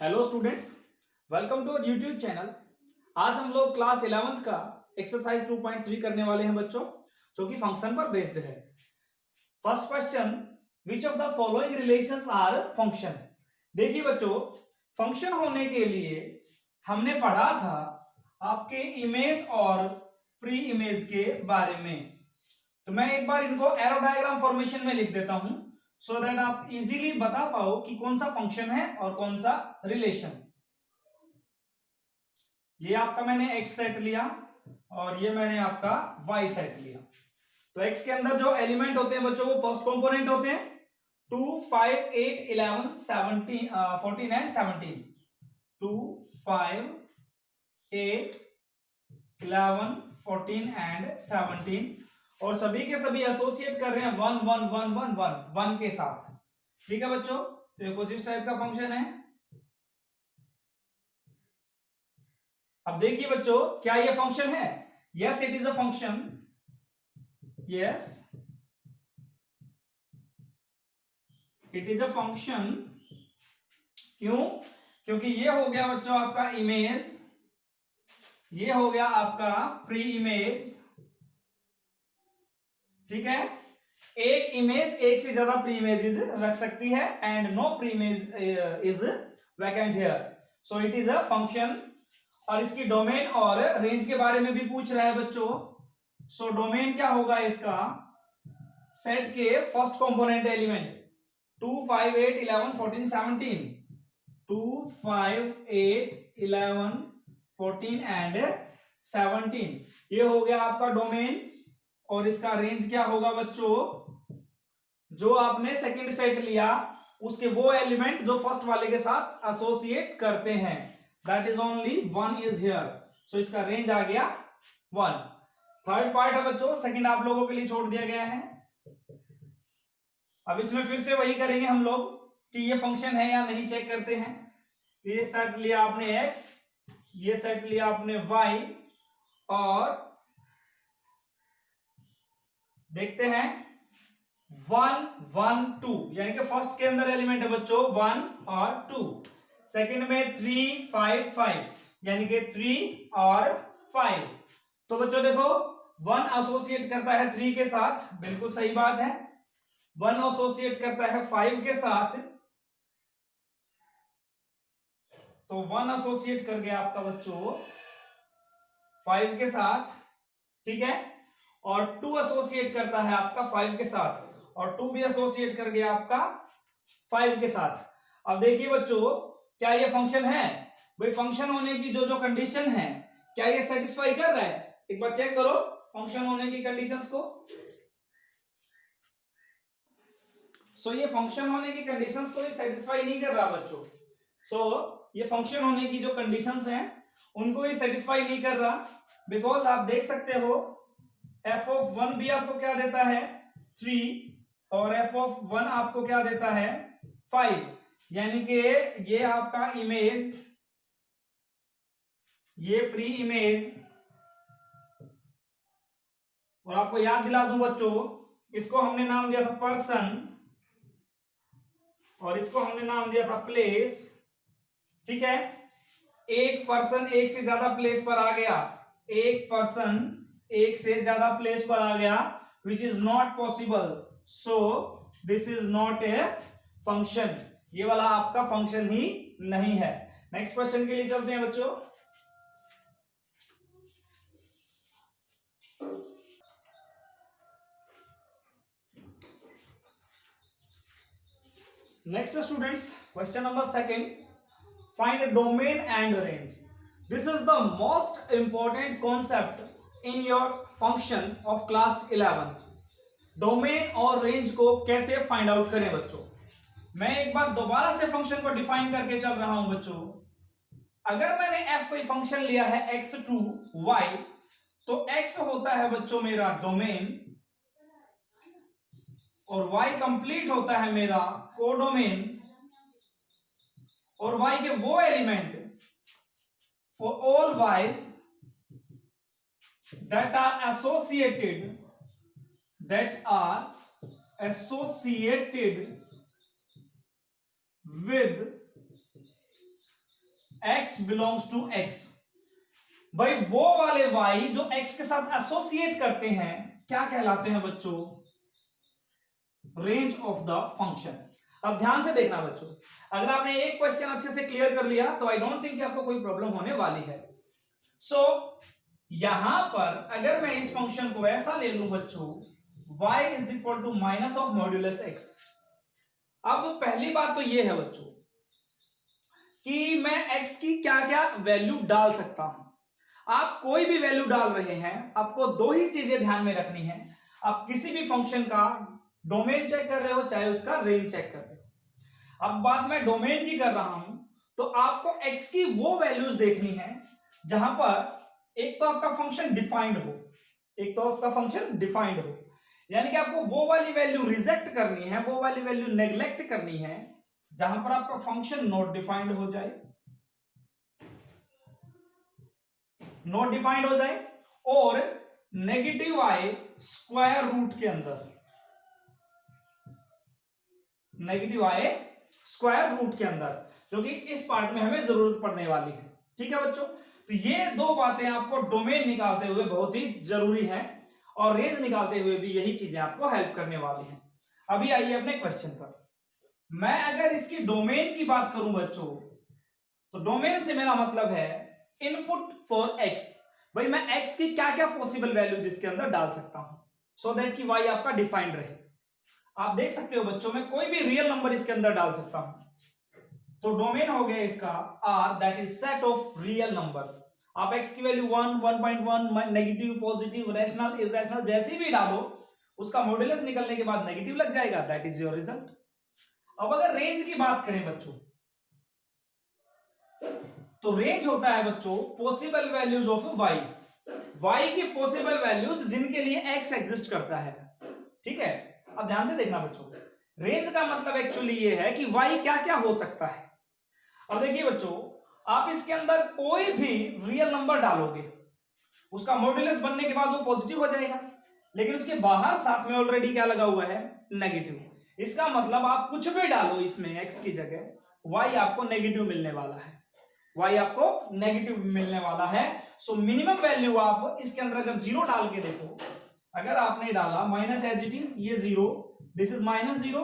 Hello students, welcome to YouTube channel. आज हम लोग क्लास 11th का एक्सरसाइज 2.3 करने वाले हैं बच्चों, जो कि फंक्शन पर बेस्ड है। First question, which of the following relations are function. देखिए बच्चों, फंक्शन होने के लिए हमने पढ़ा था आपके इमेज और प्री इमेज के बारे में। तो मैं एक बार इनको एरो डायग्राम फॉर्मेशन में लिख देता हूं सो दैट आप इजीली बता पाओ कि कौन सा फंक्शन है और कौन सा रिलेशन। ये आपका मैंने एक्स सेट लिया और ये मैंने आपका वाई सेट लिया। तो एक्स के अंदर जो एलिमेंट होते हैं बच्चों, वो फर्स्ट कंपोनेंट होते हैं 2, 5, 8, 11, 17, 14 एंड 17। 2, 5, 8, 11, 14 एंड 17 और सभी के सभी एसोसिएट कर रहे हैं 1 1 1 1 1 1 के साथ। ठीक है बच्चों, तो ये कुछ इस टाइप का फंक्शन है। अब देखिए बच्चों, क्या ये फंक्शन है? Yes, it is a function. Yes, it is a function. क्यों? क्योंकि ये हो गया बच्चों आपका इमेज, ये हो गया आपका प्री इमेज। ठीक है, एक इमेज एक से ज्यादा प्री इमेजेस रख सकती है and no pre image is vacant here, so it is a function. और इसकी डोमेन और रेंज के बारे में भी पूछ रहा है बच्चों। सो डोमेन क्या होगा इसका? सेट के फर्स्ट कंपोनेंट एलिमेंट 2, 5, 8, 11, 14, 17। 2, 5, 8, 11, 14 एंड 17, ये हो गया आपका डोमेन। और इसका रेंज क्या होगा बच्चों? जो आपने सेकंड सेट लिया उसके वो एलिमेंट जो फर्स्ट वाले के साथ एसोसिएट करते हैं, that is only 1 is here, so इसका रेंज आ गया 1। थर्ड पार्ट है बच्चों, सेकंड आप लोगों के लिए छोड़ दिया गया है। अब इसमें फिर से वही करेंगे हम लोग कि ये फंक्शन है या नहीं, चेक करते हैं। ये सेट लिया आपने x, ये सेट लिया आपने y और देखते हैं 1 1 2, यानी कि फर्स्ट के अंदर एलिमेंट है बच्चों 1 और 2। सेकंड में 3 5 5, यानी कि 3 और 5। तो बच्चों देखो, 1 एसोसिएट करता है 3 के साथ, बिल्कुल सही बात है। 1 एसोसिएट करता है 5 के साथ, तो 1 एसोसिएट कर गया आपका बच्चों 5 के साथ। ठीक है, और 2 एसोसिएट करता है आपका 5 के साथ, और 2 भी एसोसिएट कर गया आपका 5 के साथ। अब देखिए बच्चों, क्या ये फंक्शन है? भाई फंक्शन होने की जो जो कंडीशन है, क्या ये सेटिस्फाई कर रहा है? एक बार चेक करो फंक्शन होने की कंडीशंस को। सो ये फंक्शन होने की कंडीशंस को ये सेटिस्फाई नहीं कर रहा बच्चों। सो ये फंक्शन होने की जो कंडीशंस हैं उनको ये सेटिस्फाई नहीं कर रहा, बिकॉज आप देख सकते हो एफ ऑफ 1 भी आपको क्या देता है 3 और एफ ऑफ 1 आपको क्या देता है 5, यानी कि ये आपका इमेज, ये प्री इमेज। और आपको याद दिला दूं बच्चों, इसको हमने नाम दिया था पर्सन और इसको हमने नाम दिया था प्लेस। ठीक है, एक पर्सन एक से ज्यादा प्लेस पर आ गया, एक पर्सन एक से ज्यादा प्लेस पर आ गया, which is not possible, so this is not a function. ये वाला आपका फंक्शन ही नहीं है। नेक्स्ट क्वेश्चन के लिए चलते हैं बच्चों। Next students, question number second, find domain and range. This is the most important concept in your function of class 11th. Domain और रेंज को कैसे फाइंड आउट करें बच्चों? मैं एक बार दोबारा से फंक्शन को डिफाइन करके चल रहा हूं बच्चों। अगर मैंने f कोई फंक्शन लिया है x टू y, तो x होता है बच्चों मेरा डोमेन और y कंप्लीट होता है मेरा कोडोमेन, और y के वो element for all y's that are associated with x belongs to x, भाई वो वाले y जो x के साथ एसोसिएट करते हैं क्या कहलाते हैं बच्चों? Range of the function. अब ध्यान से देखना बच्चों, अगर आपने एक क्वेश्चन अच्छे से क्लियर कर लिया तो आई डोंट थिंक कि आपको कोई प्रॉब्लम होने वाली है। सो यहां पर अगर मैं इस फंक्शन को ऐसा ले लूं बच्चों, y is equal to minus of modulus x। अब पहली बात तो ये है बच्चों कि मैं x की क्या क्या वैल्यू डाल सकता हूं। आप कोई भी वैल्यू डाल रहे हैं, आपको दो ही चीजें ध्यान में रखनी है। आप किसी भी फंक्शन का डोमेन चेक कर रहे हो, चाहे उसका रेंज चेक कर रहे हो। अब बात मैं डोमेन की कर रहा हूं, तो आपको x की वो वैल्यूज देखनी है जहां पर एक तो आपका फंक्शन डिफाइंड हो, एक तो आपका फंक्शन डिफाइंड हो, यानी कि आपको वो वाली वैल्यू रिजेक्ट करनी है, वो वाली वैल्यू नेग्लेक्ट करनी है जहां पर आपका फंक्शन नॉट डिफाइंड हो जाए, नॉट डिफाइंड हो जाए, और नेगेटिव आए स्क्वायर रूट के अंदर, नेगेटिव आए स्क्वायर रूट के अंदर, जो कि इस पार्ट में हमें जरूरत पड़ने वाली है। ठीक है बच्चों, तो ये दो बातें आपको डोमेन निकालते हुए बहुत ही जरूरी है, और रेंज निकालते हुए भी यही चीजें आपको हेल्प करने वाली हैं। अभी आइए अपने क्वेश्चन पर। मैं अगर इसकी डोमेन की बात करूं बच्चों, तो डोमेन से मेरा मतलब है इनपुट फॉर x। भाई मैं x की क्या क्या पॉसिबल वैल्यू जिसके अंदर डाल सकता हूं, सो दैट कि y आपका डिफाइंड रहे। आप देख सकते हो बच्चों, मैं कोई भी रियल नंबर इसके अंदर डाल सकता हूं, तो डोमेन हो गया इसका r, that is set of real numbers. आप x की value 1, 1.1, negative, positive, rational, irrational जैसी भी डालो, उसका मॉड्यूलस निकलने के बाद नेगेटिव लग जाएगा, दैट इज योर रिजल्ट। अब अगर रेंज की बात करें बच्चों, तो रेंज होता है बच्चों possible values of y, y की पॉसिबल वैल्यूज जिनके लिए x एग्जिस्ट करता है। ठीक है, अब ध्यान से देखना बच्चों, रेंज का मतलब एक्चुअली ये है कि y क्या क्या हो सकता है। अब देखिए बच्चों, आप इसके अंदर कोई भी रियल नंबर डालोगे, उसका मॉड्यूलस बनने के बाद वो पॉजिटिव हो जाएगा, लेकिन उसके बाहर साथ में ऑलरेडी क्या लगा हुआ है, नेगेटिव। इसका मतलब आप कुछ भी डालो इसमें x की जगह, y आपको नेगेटिव मिलने वाला है, y आपको नेगेटिव मिलने वाला है। सो मिनिमम वैल्यू आप इसके अंदर अगर जीरो डाल के देखो, अगर आपने डाला माइनस एज इट इज, ये zero, this is minus zero,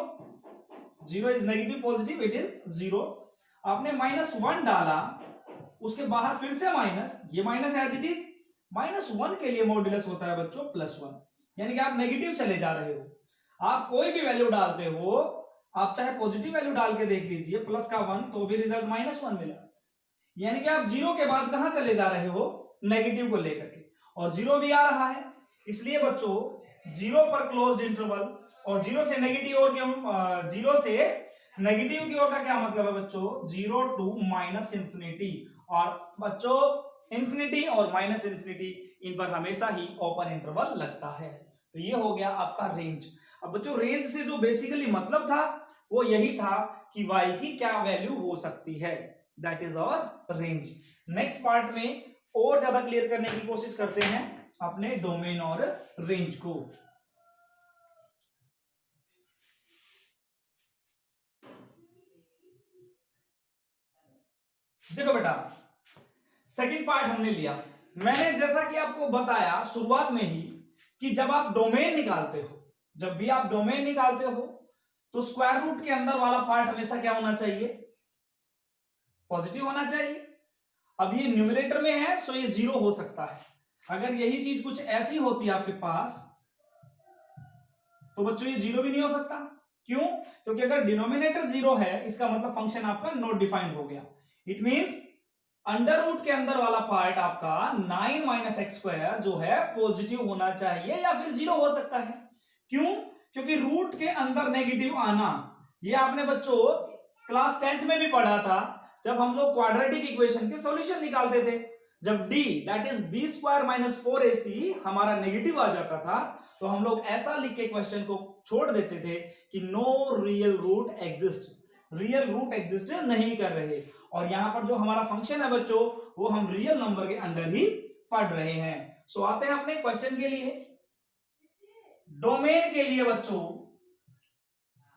zero is negative, positive, it is zero. आपने -1 डाला, उसके बाहर फिर से माइनस, ये माइनस एज इट इज, -1 के लिए मॉड्यूलस होता है बच्चों +1, यानी कि आप नेगेटिव चले जा रहे हो। आप कोई भी वैल्यू डालते हो, आप चाहे पॉजिटिव वैल्यू डाल के देख लीजिए प्लस का 1, तो भी रिजल्ट -1 मिला, यानी कि आप जीरो के बाद कहां चले जा रहे हो, नेगेटिव को लेकर के, और जीरो भी आ रहा है। इसलिए बच्चों जीरो पर क्लोज्ड इंटरवल, और जीरो से नेगेटिव और क्यों, जीरो से नेगेटिव की ओर का क्या मतलब है बच्चों, 0 to -इंफिनिटी, और बच्चों इंफिनिटी और -इंफिनिटी इन पर हमेशा ही ओपन इंटरवल लगता है। तो ये हो गया आपका रेंज। अब बच्चों रेंज से जो बेसिकली मतलब था वो यही था कि y की क्या वैल्यू हो सकती है, that is our range. Next part में और ज्यादा क्लियर करने की कोशिश करते हैं अपने डोमेन और रेंज को। देखो बेटा, सेकंड पार्ट हमने लिया, मैंने जैसा कि आपको बताया शुरुआत में ही कि जब आप डोमेन निकालते हो, जब भी आप डोमेन निकालते हो, तो स्क्वायर रूट के अंदर वाला पार्ट हमेशा क्या होना चाहिए, पॉजिटिव होना चाहिए। अब ये न्यूमरेटर में है, सो ये जीरो हो सकता है। अगर यही चीज कुछ ऐसी होती आपके पास, तो बच्चों ये जीरो भी नहीं हो सकता। क्यों? क्योंकि अगर डिनोमिनेटर जीरो है, इसका मतलब फंक्शन आपका नॉट डिफाइंड हो गया। इट मींस अंडर रूट के अंदर वाला पार्ट आपका 9 - x² जो है पॉजिटिव होना चाहिए, या फिर जीरो हो सकता है। क्यों? क्योंकि रूट के अंदर नेगेटिव आना, ये आपने बच्चों क्लास 10th में भी पढ़ा था, जब हम लोग क्वाड्रेटिक इक्वेशन के सॉल्यूशन निकालते थे। जब d that is b² - 4ac हमारा नेगेटिव आ जाता था, तो हम लोग ऐसा लिख के क्वेश्चन को छोड़ देते थे कि no real root exist, real root exist नहीं कर रहे। और यहां पर जो हमारा फंक्शन है बच्चों, वो हम रियल नंबर के अंदर ही पढ़ रहे हैं। सो आते हैं अपने क्वेश्चन के लिए। डोमेन के लिए बच्चों,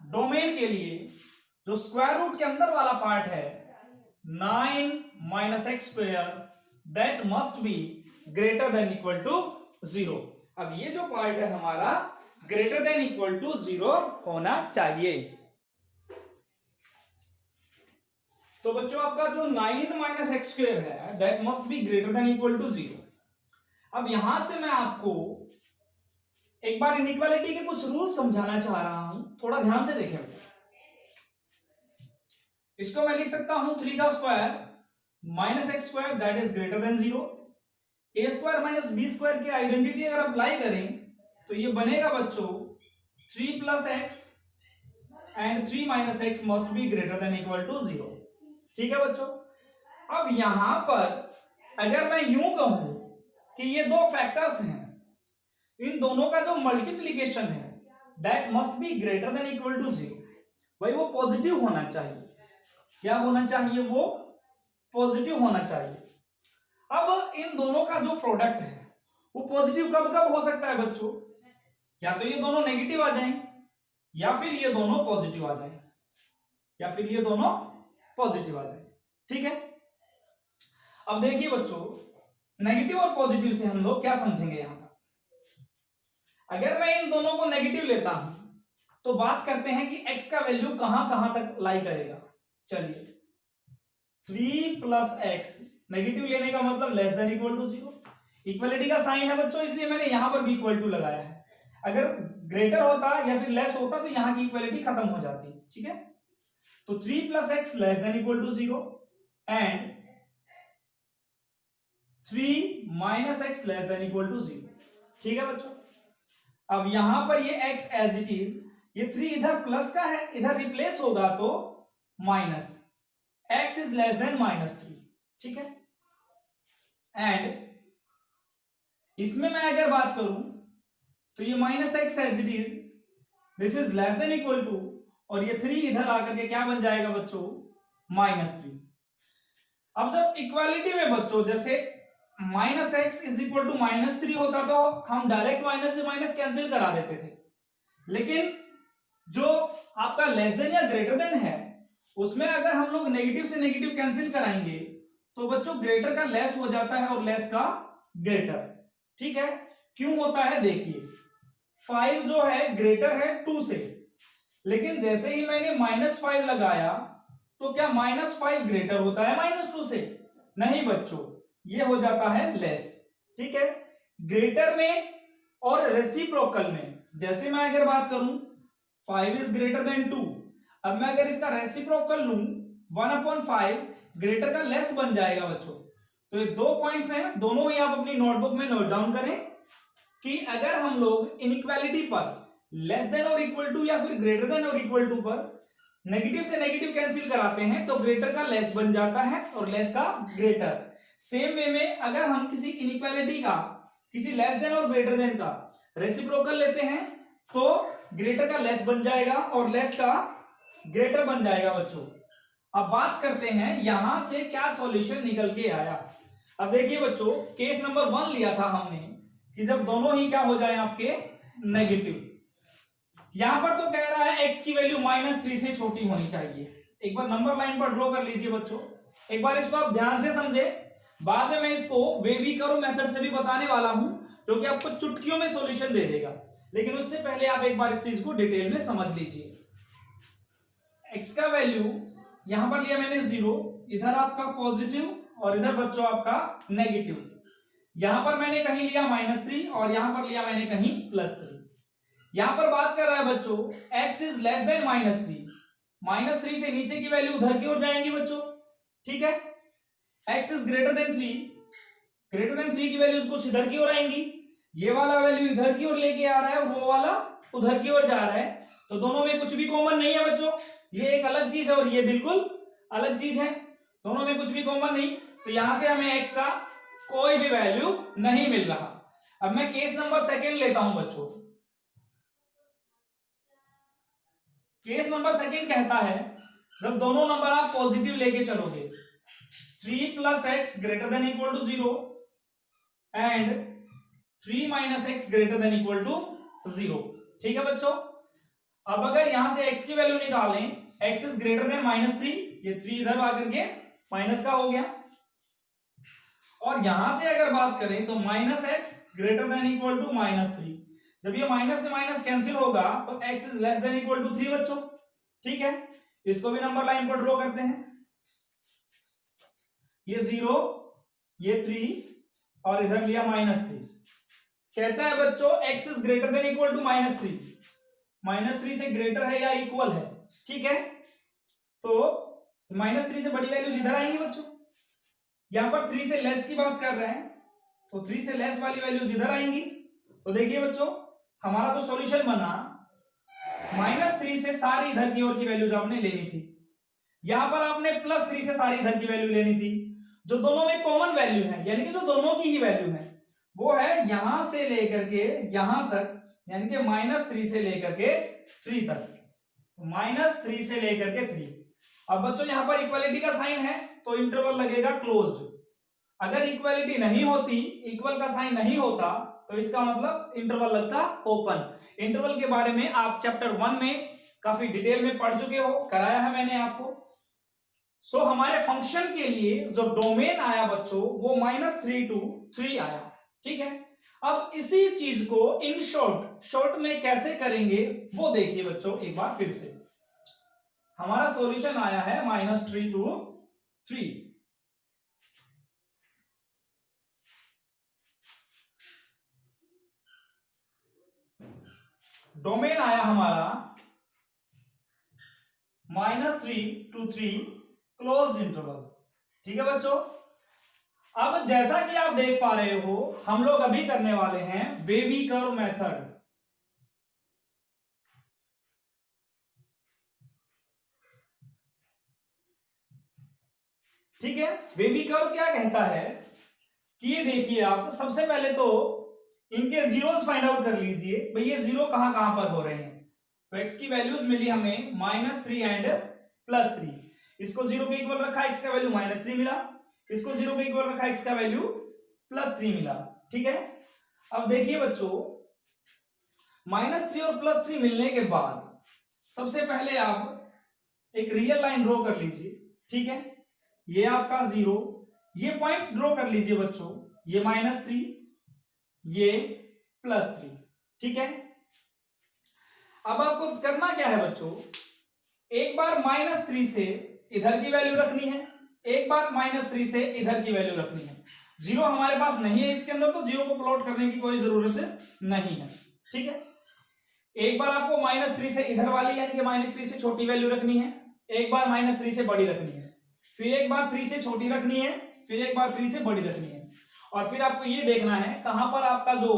डोमेन के लिए जो स्क्वायर रूट के अंदर वाला पार्ट है, 9 minus x square that must be greater than equal to 0। अब ये जो पार्ट है हमारा ग्रेटर देन इक्वल टू 0 होना चाहिए। तो बच्चों आपका जो 9 माइनस एक्स स्क्वायर है that must be greater than equal to 0। अब यहां से मैं आपको एक बार इनइक्वालिटी के कुछ रूल समझाना चाह रहा हूं, थोड़ा ध्यान से देखें। इसको मैं लिख सकता हूं 3 का square minus x square that is greater than 0। A square minus b square की आइडेंटिटी अगर अप्लाई करें तो ये बनेगा बच्चों 3 plus x and 3 minus x must be greater than equal to 0। ठीक है बच्चों। अब यहां पर अगर मैं यूं कहूं कि ये दो फैक्टर्स हैं, इन दोनों का जो मल्टीप्लीकेशन है that must be greater than equal to 0, भाई वो पॉजिटिव होना चाहिए। क्या होना चाहिए? वो पॉजिटिव होना चाहिए। अब इन दोनों का जो प्रोडक्ट है वो पॉजिटिव कब कब हो सकता है बच्चों? या तो ये दोनों नेगेटिव आ जाएं, या फिर ये दोनों पॉजिटिव आ जाएं, या फिर ये दोनों पॉजिटिव आ जाए। ठीक है। अब देखिए बच्चों, नेगेटिव और पॉजिटिव से हम लोग क्या समझेंगे यहां पर। अगर मैं इन दोनों को नेगेटिव लेता हूं तो बात करते हैं कि x का वैल्यू कहां कहां तक लाई करेगा। चलिए 3 प्लस एक्स नेगेटिव लेने का मतलब less than equal to 0। Equality का साइन है बच्चों, इसलिए मैंने यहां पर भी इक्वल टू लगाया है। अगर ग्रेटर होता या फिर लेस होता तो यहां की इक्वलिटी खत्म हो जाती। ठीक है। तो 3 plus x less than equal to 0 and 3 minus x less than equal to 0। ठीक है बच्चों। अब यहां पर ये x एज इट इज, ये 3 इधर प्लस का है, इधर रिप्लेस होगा तो minus x is less then -3। ठीक है। एंड इसमें मैं अगर बात करूं तो ये minus x as it is, this is less than equal to, और ये 3 इधर आकर के क्या बन जाएगा बच्चों? -3। अब जब इक्वालिटी में बच्चों जैसे minus x is equal to -3 होता तो हम डायरेक्ट माइनस से माइनस कैंसिल करा देते थे, लेकिन जो आपका लेस देन या ग्रेटर देन है उसमें अगर हम लोग नेगेटिव से नेगेटिव कैंसिल कराएंगे तो बच्चों ग्रेटर का लेस हो जाता है और लेस का ग्रेटर। ठीक है। क्यों होता है? देखिए 5 जो है ग्रेटर है 2 से, लेकिन जैसे ही मैंने -5 लगाया तो क्या -5 ग्रेटर होता है -2 से? नहीं बच्चों, ये हो जाता है लेस। ठीक है। ग्रेटर में और रेसिप्रोकल में जैसे मैं अगर बात करूं 5 इज ग्रेटर देन 2, अब मैं अगर इसका रेसिप्रोकल लूं 1/5 ग्रेटर का लेस बन जाएगा बच्चों। तो ये दो पॉइंट्स हैं, दोनों ही आप अपनी नोटबुक में नोट डाउन करें कि अगर हम लोग इनइक्वालिटी पर लेस देन और इक्वल टू या फिर ग्रेटर देन और इक्वल टू पर नेगेटिव से नेगेटिव कैंसिल कराते हैं तो ग्रेटर का लेस बन जाता है और लेस का ग्रेटर। सेम वे में अगर हम किसी इनइक्वालिटी का, किसी लेस देन और ग्रेटर देन का रेसिप्रोकल लेते हैं तो ग्रेटर का लेस बन जाएगा और लेस का ग्रेटर बन जाएगा बच्चों। अब बात करते हैं यहां से क्या सॉल्यूशन निकल के आया। अब देखिए बच्चों, केस नंबर 1 लिया था हमने कि जब दोनों ही क्या हो जाए आपके नेगेटिव। यहां पर तो कह रहा है x की वैल्यू -3 से छोटी होनी चाहिए। एक बार नंबर लाइन पर ड्रॉ कर लीजिए बच्चों, एक बार इसको आप ध्यान से समझे। बाद में मैं इसको वेवी करो मेथड से भी बताने वाला हूं जो कि आपको चुटकियों में सॉल्यूशन दे देगा, लेकिन उससे पहले आप एक बार इस चीज को डिटेल में समझ लीजिए। x का वैल्यू यहां पर लिया मैंने 0, इधर आपका पॉजिटिव और इधर बच्चों आपका नेगेटिव। यहां पर मैंने कहीं लिया -3 और यहां पर लिया मैंने कहीं +3। यहां पर बात कर रहा है बच्चों x इज लेस देन -3, -3 से नीचे की वैल्यू उधर की ओर जाएंगी बच्चों। ठीक है। x इज ग्रेटर देन 3 की वैल्यूज कुछ इधर की ओर आएंगी, ये वाला वैल्यू इधर की ओर लेके आ रहा है और वो वाला उधर की ओर जा रहा है, तो दोनों में कुछ भी कॉमन नहीं है बच्चों। ये एक अलग चीज है और ये बिल्कुल अलग चीज है, दोनों में कुछ भी कॉमन नहीं, तो यहां से हमें x का कोई भी वैल्यू नहीं मिल रहा। अब मैं केस नंबर 2 लेता हूं बच्चों। केस नंबर 2 कहता है जब दोनों नंबर आप पॉजिटिव लेके चलोगे 3 plus x greater than equal to 0 and 3 minus x greater than equal to 0। ठीक है बच्चों। अब अगर यहां से x की वैल्यू निकालें, x इज ग्रेटर देन -3, ये 3 इधर आकर के माइनस का हो गया। और यहां से अगर बात करें तो minus x greater than equal to minus three. जब ये माइनस से माइनस कैंसिल होगा तो x is less than equal to three बच्चों। ठीक है, इसको भी नंबर लाइन पर ड्रॉ करते हैं। ये 0, ये 3 और इधर लिया माइनस थ्री। कहता है बच्चों x is greater than equal to minus three. Minus three से ग्रेटर है या इक्वल है। ठीक है, तो माइनस थ्री से बड़ी वैल्यूज इधर आएंगी बच्चों। यहां पर 3 से लेस की बात कर रहे हैं तो 3 से लेस वाली वैल्यूज इधर आएंगी। तो देखिए बच्चों, हमारा जो सॉल्यूशन बना, -3 से सारी इधर की ओर की वैल्यूज आपने लेनी थी। यहां पर आपने +3 से सारी इधर की वैल्यू लेनी थी। जो दोनों में कॉमन वैल्यू है, यानी कि जो दोनों की ही वैल्यू है, वो है यहां से लेकर के यहां तक, यानी कि -3 से लेकर के 3 तक। -3 से लेकर के 3। अब बच्चों यहां पर इक्वालिटी का साइन है तो इंटरवल लगेगा क्लोज्ड। अगर इक्वालिटी नहीं होती, इक्वल का साइन नहीं होता, तो इसका मतलब इंटरवल लगता ओपन। इंटरवल के बारे में आप चैप्टर 1 में काफी डिटेल में पढ़ चुके हो, कराया है मैंने आपको। सो हमारे फंक्शन के लिए जो डोमेन आया बच्चों वो -3 to 3 आया। ठीक है, अब इसी चीज को इन शॉर्ट में कैसे करेंगे वो देखिए बच्चों एक बार फिर से। हमारा सॉल्यूशन आया है -3 to 3। डोमेन आया हमारा -3 to 3 क्लोज्ड इंटरवल। ठीक है बच्चों, अब जैसा कि आप देख पा रहे हो, हम लोग अभी करने वाले हैं वेवी कर्व मेथड। ठीक है, वेवी कर्व क्या कहता है कि ये देखिए आप, सबसे पहले तो इनके जीरोस फाइंड आउट कर लीजिए भाई, ये जीरो कहां कहां पर हो रहे हैं। तो एक्स की वैल्यूज मिली हमें -3 एंड +3। इसको जीरो के इक्वल रखा, एक्स का वैल्यू -3 मिला। इसको जीरो के इक्वल रखा, एक्स का वैल्यू +3 मिला। ठीक है, अब देखिए बच्चों, -3 और +3 मिलने के बाद सबसे पहले आप एक रियल लाइन ड्रॉ कर लीजिए। ठीक है, ये आपका 0, ये पॉइंट्स ड्रॉ कर लीजिए बच्चों, ये -3, ये +3। ठीक है, अब आपको करना क्या है बच्चों, एक बार -3 से इधर की वैल्यू रखनी है, एक बार -3 से इधर की वैल्यू रखनी है। जीरो हमारे पास नहीं है इसके अंदर, तो जीरो को प्लॉट करने की कोई जरूरत नहीं है। ठीक है, एक बार आपको -3 से इधर वाली यानी कि -3 से छोटी वैल्यू रखनी है, एक बार -3 से बड़ी रखनी है, फिर एक बार 3 से छोटी रखनी है, फिर एक बार 3 से बड़ी रखनी है। और फिर आपको ये देखना है कहां पर आपका जो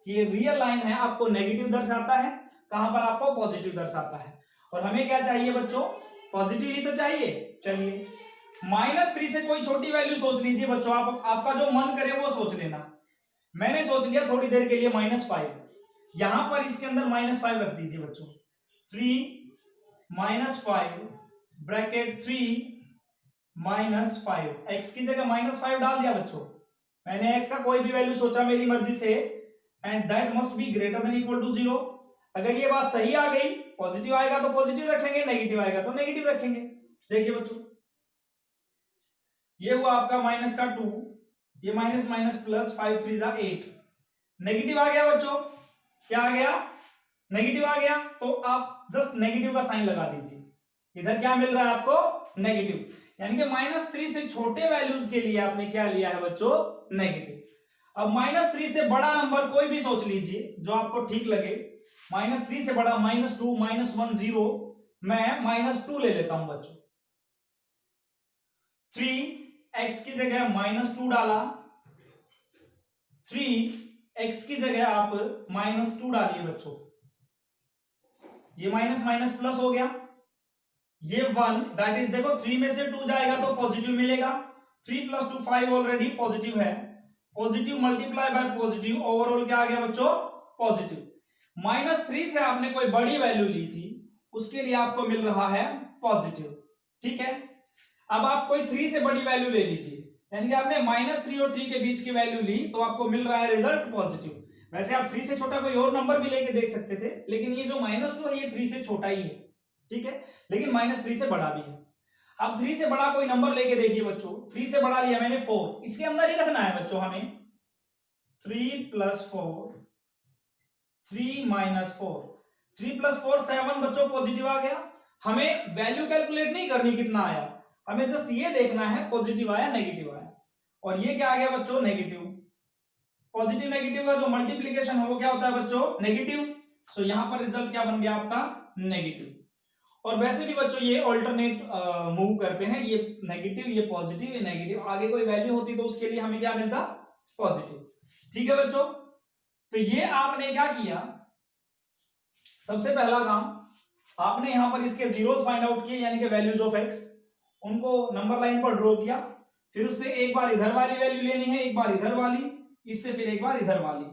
ये रियल लाइन है आपको नेगेटिव दर्शाता है, कहां पर आपको पॉजिटिव दर्शाता है। और हमें क्या चाहिए बच्चों, पॉजिटिव ही तो चाहिए। चलिए, -3 से कोई छोटी वैल्यू सोच लीजिए बच्चों, आप आपका जो मन करे वो सोच लेना। मैंने सोच लिया थोड़ी देर के लिए -5। यहां पर इसके अंदर -5 रख दीजिए बच्चों। 3 -5 ब्रैकेट 3 -5, एक्स की जगह -5 डाल दिया बच्चों। मैंने एक्स का कोई भी वैल्यू सोचा मेरी मर्जी से, and that must be greater than equal to 0। अगर ये बात सही आ गई, पॉजिटिव आएगा तो पॉजिटिव रखेंगे, नेगेटिव आएगा तो नेगेटिव रखेंगे। देखिए बच्चों, ये हुआ आपका -2, ये माइनस प्लस 5 3 जा 8, नेगेटिव आ गया बच्चों। क्या आ गया, नेगेटिव आ गया। तो आप जस्ट नेगेटिव का साइन लगा दीजिए। इधर क्या मिल रहा है आपको, नेगेटिव, यानी कि -3 से छोटे वैल्यूज के लिए आपने क्या लिया है बच्चों, नेगेटिव। अब -3 से बड़ा नंबर कोई भी सोच लीजिए जो आपको ठीक लगे। -3 से बड़ा -2 -1 0, मैं -2 ले लेता हूं बच्चों। 3x की जगह -2 डाला, 3x की जगह आप -2 डालिए बच्चों। ये माइनस माइनस प्लस हो गया, ये 1, दैट इज देखो 3 में से 2 जाएगा तो पॉजिटिव मिलेगा। 3 + 2 5 ऑलरेडी पॉजिटिव है, positive multiply by positive, overall क्या आ गया बच्चों, पॉजिटिव। -3 से आपने कोई बड़ी वैल्यू ली थी, उसके लिए आपको मिल रहा है पॉजिटिव। ठीक है, अब आप कोई 3 से बड़ी वैल्यू ले लीजिए, यानी कि आपने -3 और 3 के बीच की वैल्यू ली तो आपको मिल रहा है रिजल्ट पॉजिटिव। वैसे आप 3 से छोटा कोई और नंबर भी लेके देख सकते थे, लेकिन ये जो -2 है ये 3 से छोटा ही है। ठीक है, लेकिन -3 से बड़ा भी है। अब 3 से बड़ा कोई नंबर लेके देखिए बच्चों, 3 से बड़ा लिया मैंने 4, इसके अंदर ही रखना है बच्चों हमें। 3 + 4, 3 - 4, 3 + 4 7 बच्चों, पॉजिटिव आ गया। हमें वैल्यू कैलकुलेट नहीं करनी कितना आया, हमें जस्ट ये देखना है पॉजिटिव आया नेगेटिव आया। और ये क्या आ गया बच्चों, नेगेटिव। पॉजिटिव नेगेटिव का जो मल्टीप्लीकेशन है वो क्या होता है बच्चों, नेगेटिव। सो यहां पर रिजल्ट क्या बन गया आपका, नेगेटिव। और वैसे भी बच्चों ये ऑल्टरनेट मूव करते हैं, ये नेगेटिव ये पॉजिटिव ये नेगेटिव, आगे कोई वैल्यू होती तो उसके लिए हमें क्या मिलता, पॉजिटिव। ठीक है बच्चों, तो ये आपने क्या किया, सबसे पहला काम आपने यहां पर इसके जीरोस फाइंड आउट किए, यानी कि वैल्यूज ऑफ एक्स, उनको नंबर लाइन पर ड्रॉ किया। फिर उससे एक बार इधर वाली वैल्यू लेनी है, एक बार इधर वाली, इससे फिर एक बार इधर वाली।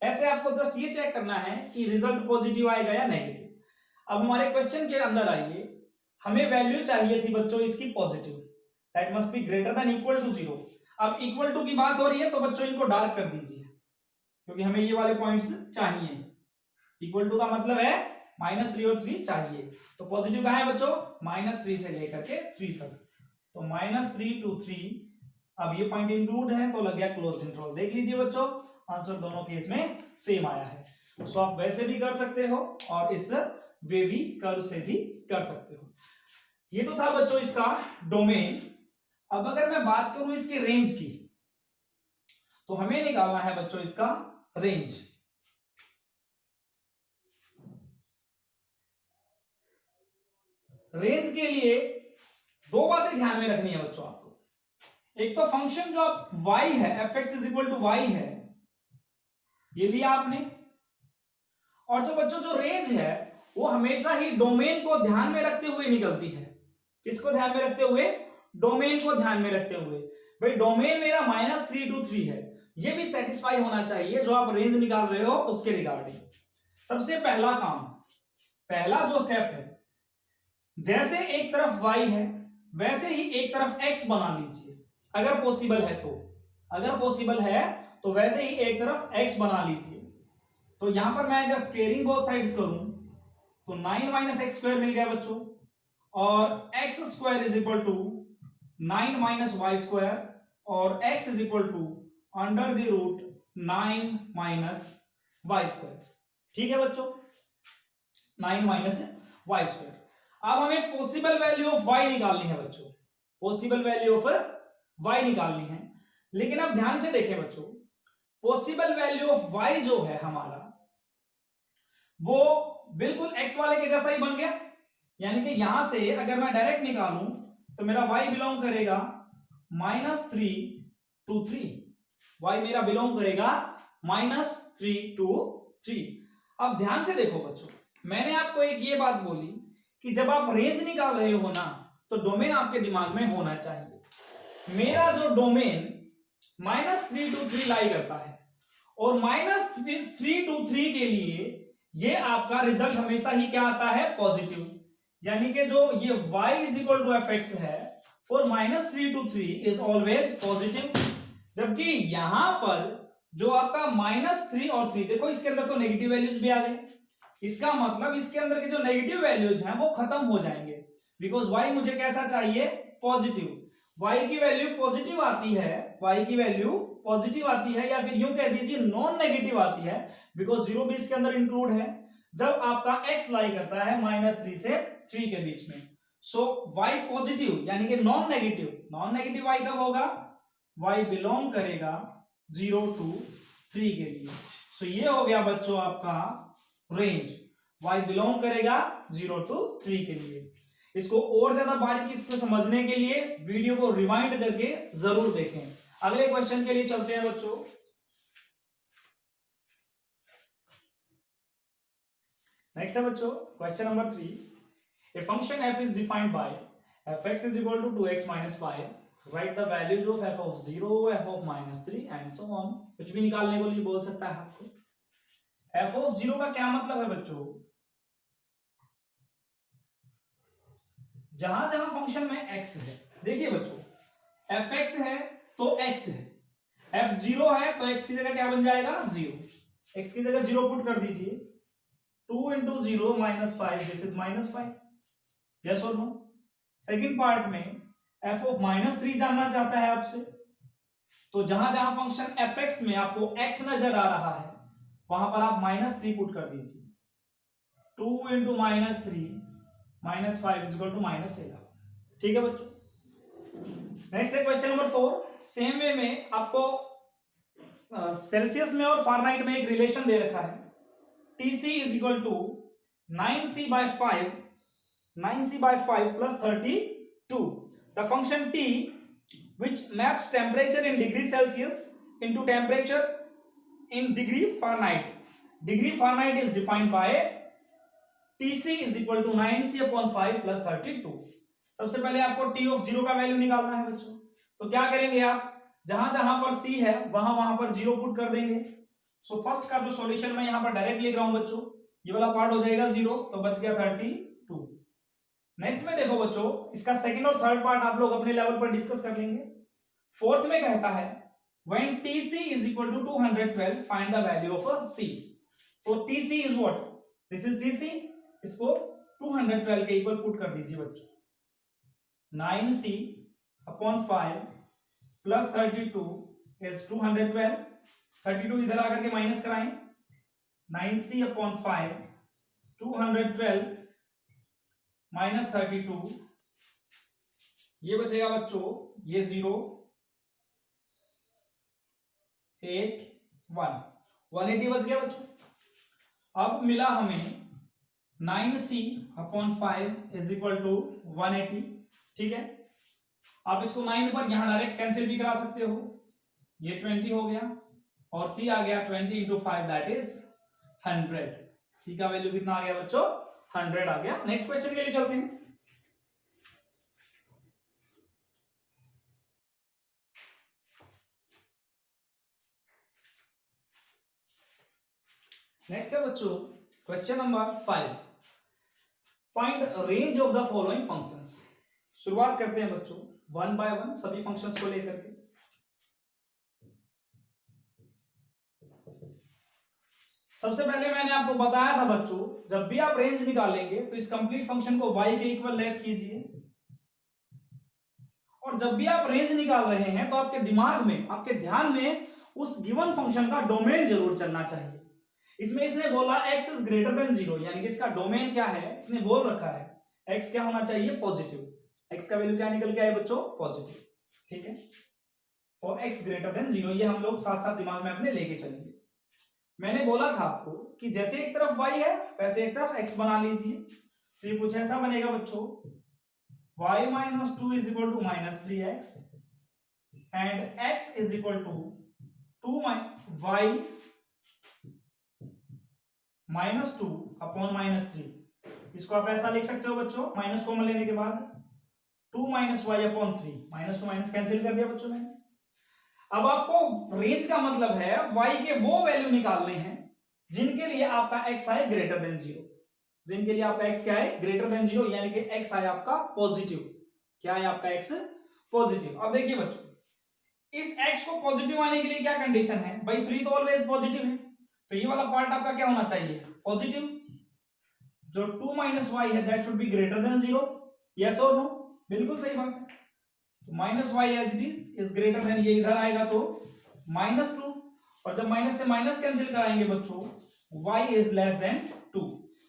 ऐसे आपको जस्ट ये चेक करना है कि रिजल्ट पॉजिटिव आएगा या नेगेटिव। अब हमारे क्वेश्चन के अंदर आइए, हमें वैल्यू चाहिए थी बच्चों इसकी positive, that must be greater than equal to 0। अब इक्वल टू की बात हो रही है तो बच्चों इनको डार्क कर दीजिए, क्योंकि हमें ये वाले पॉइंट्स चाहिए। इक्वल टू का मतलब है -3 और 3 चाहिए, तो पॉजिटिव कहां है बच्चों, -3 से लेकर के 3 तक। तो -3 to 3, अब ये पॉइंट इंक्लूड है तो लग गया क्लोज इंटरवल। देख लीजिए बच्चों, आंसर दोनों केस में सेम आया है। सो आप वैसे भी कर सकते हो और इस वे भी कर्व से भी कर सकते हो। ये तो था बच्चों इसका डोमेन। अब अगर मैं बात करूं इसके रेंज की, तो हमें निकालना है बच्चों इसका रेंज। रेंज के लिए दो बातें ध्यान में रखनी है बच्चों आपको। एक तो फंक्शन जो आप y है, fx = y है, ये लिया आपने। और जो बच्चों जो रेंज है वो हमेशा ही डोमेन को ध्यान में रखते हुए निकलती है। किसको ध्यान में रखते हुए, डोमेन को ध्यान में रखते हुए। भाई डोमेन मेरा -3 to 3 है, ये भी सेटिस्फाई होना चाहिए जो आप रेंज निकाल रहे हो उसके रिगार्डिंग। सबसे पहला काम, पहला जो स्टेप है, जैसे एक तरफ y है वैसे ही एक तरफ x बना लीजिए, अगर पॉसिबल है तो। अगर पॉसिबल है तो वैसे ही एक तरफ x बना लीजिए। तो यहां पर मैं अगर स्क्वेयरिंग बोथ साइड्स करूं तो 9 - x² मिल गया बच्चों, और x² = 9 - y², और x √9 - y²। ठीक है बच्चों, 9 - y²। अब हमें पॉसिबल वैल्यू ऑफ y निकालनी है बच्चों, पॉसिबल वैल्यू ऑफ y निकालनी है। लेकिन अब ध्यान से देखें बच्चों, पॉसिबल वैल्यू ऑफ y जो है हमारा, वो बिल्कुल x वाले के जैसा ही बन गया। यानी कि यहां से अगर मैं डायरेक्ट निकालूं तो मेरा y बिलोंग करेगा -3 to 3, y मेरा बिलोंग करेगा -3 to 3। अब ध्यान से देखो बच्चों, मैंने आपको एक ये बात बोली कि जब आप रेंज निकाल रहे हो ना, तो डोमेन आपके दिमाग में होना चाहिए। मेरा जो डोमेन -3 to 3 लाई करता है, और -3 to 3 के लिए ये आपका रिजल्ट हमेशा ही क्या आता है, पॉजिटिव। यानी कि जो ये y = fx है for -3 to 3 is always positive. जबकि यहां पर जो आपका -3 और 3, देखो इसके अंदर तो नेगेटिव वैल्यूज भी आ गए, इसका मतलब इसके अंदर के जो नेगेटिव वैल्यूज हैं वो खत्म हो जाएंगे, बिकॉज y मुझे कैसा चाहिए, पॉजिटिव। y की वैल्यू पॉजिटिव आती है, y की वैल्यू पॉजिटिव आती है, या फिर यूं कह दीजिए नॉन नेगेटिव आती है, बिकॉज 0 भी इसके अंदर इंक्लूड है, जब आपका x लाई करता है -3 से 3 के बीच में। सो y पॉजिटिव यानी कि non negative, non negative y कब होगा, y बिलोंग करेगा 0 to 3 के लिए। सो ये हो गया बच्चों आपका रेंज, y बिलोंग करेगा 0 to 3 के लिए। इसको और ज्यादा बारीकी से समझने के लिए वीडियो को रिवाइंड करके जरूर देखें। अगले क्वेश्चन के लिए चलते हैं बच्चों। नेक्स्ट है बच्चों question number 3। A function f is defined by fx is equal to 2x minus 5. Right the values of f of 0, f of -3 and so on. कुछ भी निकालने को लिए बोल सकता है आपको। f of 0 का क्या मतलब है बच्चों, जहां जहां फंक्शन में x है, देखिए बच्चों fx है तो x है, f0 है तो x की जगह क्या बन जाएगा, 0। x की जगह 0 पुट कर दीजिए, 2 × 0 - 5, दिस इज -5। यस और नो। सेकंड पार्ट में f ऑफ -3 जानना चाहता है आपसे। तो जहां जहां फंक्शन fx में आपको x नजर आ रहा है वहां पर आप -3 पुट कर दीजिए। 2 इंटू -3 -5 इज इक्वल टू -11। ठीक है बच्चों। नेक्स्ट है क्वेश्चन नंबर 4। सेम वे में आपको सेल्सियस में और फारेनहाइट में एक रिलेशन दे रखा है। TC is equal to 9c/5 plus 32. The function T which maps temperature in degree Celsius into temperature in degree Fahrenheit. Degree Fahrenheit is defined by TC is equal to 9c/5 plus 32. सबसे पहले आपको T of 0 का value निकालना है बच्चों। तो क्या करेंगे आप, जहां जहां पर C है वहां वहां पर 0 पुट कर देंगे। सो फर्स्ट का जो सॉल्यूशन मैं यहां पर डायरेक्ट लिख रहा हूं बच्चों, ये वाला पार्ट हो जाएगा 0, तो बच गया 32। नेक्स्ट में देखो बच्चों, इसका सेकंड और थर्ड पार्ट आप लोग अपने लेवल पर डिस्कस कर लेंगे। फोर्थ में कहता है when TC is equal to 212 find the value of a C। तो TC is what? This is TC, इसको 212 के इक्वल पुट कर दीजिए बच्चों। 9c/5 plus 32 is 212। 32 इधर आकर के माइनस कराएं। 9c/5 212 माइनस 32, ये बचेगा बच्चों, ये 0 8 1 180 बच गया बच्चों। अब मिला हमें 9c/5 इज इक्वल टू 180। ठीक है, आप इसको 9 पर यहां डायरेक्ट कैंसिल भी करा सकते हो। ये 20 हो गया और c आ गया 20 इंटू 5 दैट इज 100। c का वैल्यू कितना आ गया बच्चों? 100 आ गया। नेक्स्ट क्वेश्चन के लिए चलते हैं। नेक्स्ट है बच्चों question number 5। Find range of the following functions. शुरुआत करते हैं बच्चों वन बाय वन सभी फंक्शंस को लेकर के। सबसे पहले मैंने आपको बताया था बच्चों, जब भी आप रेंज निकालेंगे तो इस कंप्लीट फंक्शन को y के इक्वल लेट कीजिए। और जब भी आप रेंज निकाल रहे हैं तो आपके दिमाग में, आपके ध्यान में उस गिवन फंक्शन का डोमेन जरूर चलना चाहिए। इसमें इसने बोला x इज ग्रेटर देन 0, यानी कि इसका डोमेन क्या है, इसने बोल रखा है x क्या होना चाहिए? पॉजिटिव। x का वैल्यू क्या निकल के आए बच्चों? पॉजिटिव। ठीक है, और x ग्रेटर देन 0 ये हम लोग साथ साथ दिमाग में अपने लेके चलेंगे। मैंने बोला था आपको कि जैसे एक तरफ y है वैसे एक तरफ x बना लीजिए। तो ये कुछ ऐसा बनेगा बच्चों, y - 2 is equal to -3x and x is equal to 2y -2 upon -3। इसको आप ऐसा लिख सकते हो बच्चों, माइनस कॉमन लेने के बाद 2 - y upon 3, minus two minus cancel कर दिया बच्चों मैंने। अब आपको रेंज का मतलब है y के वो वैल्यू निकालने हैं जिनके लिए आपका x आए ग्रेटर देन 0। जिनके लिए आपका x क्या है? ग्रेटर देन 0, यानी कि x आए आपका पॉजिटिव। क्या है आपका x? पॉजिटिव। अब देखिए बच्चों, इस x को पॉजिटिव आने के लिए क्या कंडीशन है भाई? 3 तो ऑलवेज पॉजिटिव है, तो ये वाला पार्ट आपका क्या होना चाहिए? पॉजिटिव। जो 2 - y है that should be greater than 0। Yes और नो? बिल्कुल सही बात है। Minus y as it is greater than, ये इधर आएगा तो -2, और जब माइनस से माइनस कैंसिल कराएंगे बच्चों y is less then 2।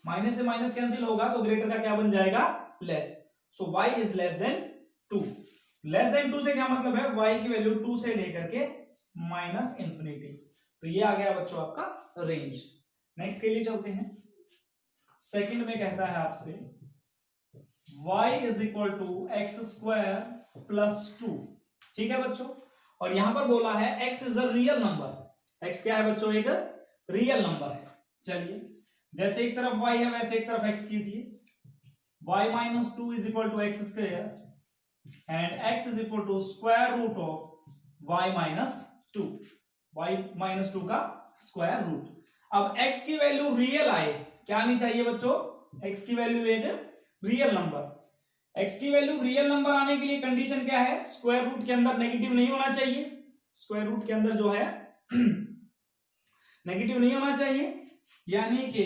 Minus से माइनस कैंसिल होगा तो ग्रेटर का क्या बन जाएगा? Less. So y is less then 2। Less than 2 से क्या मतलब है? y की वैल्यू 2 से लेकर के -∞। तो ये आ गया बच्चों आपका रेंज। नेक्स्ट के लिए चलते हैं। सेकंड में कहता है आपसे y is equal to x² + 2। ठीक है बच्चों, और यहां पर बोला है x is a real number. x क्या है बच्चों? एक रियल नंबर है। चलिए, जैसे एक तरफ y है वैसे एक तरफ x कीजिए। y - 2 is equal to x² and x is equal to square root of y - 2। y - 2 का स्क्वायर रूट। अब x की वैल्यू रियल आए, क्या आनी चाहिए बच्चों? x की वैल्यू एक रियल नंबर। x की वैल्यू रियल नंबर आने के लिए कंडीशन क्या है? स्क्वायर रूट के अंदर नेगेटिव नहीं होना चाहिए। स्क्वायर रूट के अंदर जो है नेगेटिव नहीं होना चाहिए, यानी कि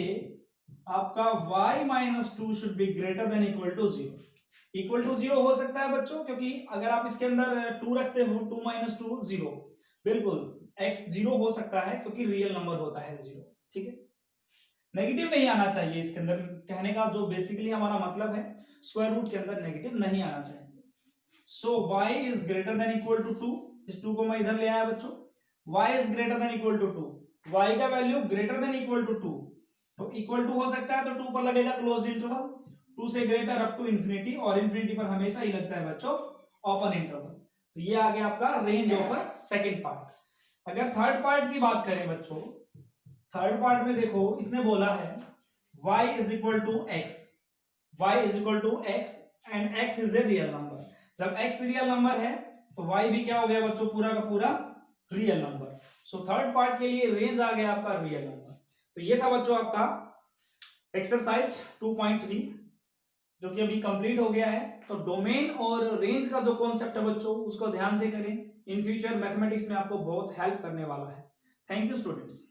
आपका y - 2 should be greater than equal to 0। Equal to 0 हो सकता है बच्चों, क्योंकि अगर आप इसके अंदर 2 रखते हो, 2 माइनस 2 0, बिल्कुल x 0 हो सकता है क्योंकि रियल नंबर होता है 0। ठीक है, नेगेटिव नहीं आना चाहिए इसके अंदर, कहने का जो बेसिकली हमारा मतलब है, स्क्वायर रूट के अंदर नेगेटिव नहीं आना चाहिए। So y is greater than equal to 2, इस 2 को मैं इधर ले आया बच्चों, y is greater than equal to 2, y का value greater than equal to 2, तो इक्वल टू हो सकता है तो 2 पर लगेगा क्लोज्ड इंटरवल, 2 से ग्रेटर अप टू इंफिनिटी, और इंफिनिटी पर हमेशा ही लगता है बच्चों ओपन इंटरवल। तो ये आ गया आपका range of a second part. अगर थर्ड पार्ट की बात करें बच्चों, थर्ड पार्ट में देखो इसने बोला है y is equal to x, y is equal to x and x is a real number. जब x रियल नंबर है तो y भी क्या हो गया बच्चों, पूरा का पूरा real number. So third part के लिए रेंज आ गया आपका रियल नंबर। तो ये था बच्चों आपका एक्सरसाइज 2.3 जो कि अभी कंप्लीट हो गया है। तो डोमेन और रेंज का जो कॉन्सेप्ट है बच्चों उसको ध्यान से करें, इन फ्यूचर मैथमेटिक्स में आपको बहुत हेल्प करने वाला है। Thank you students.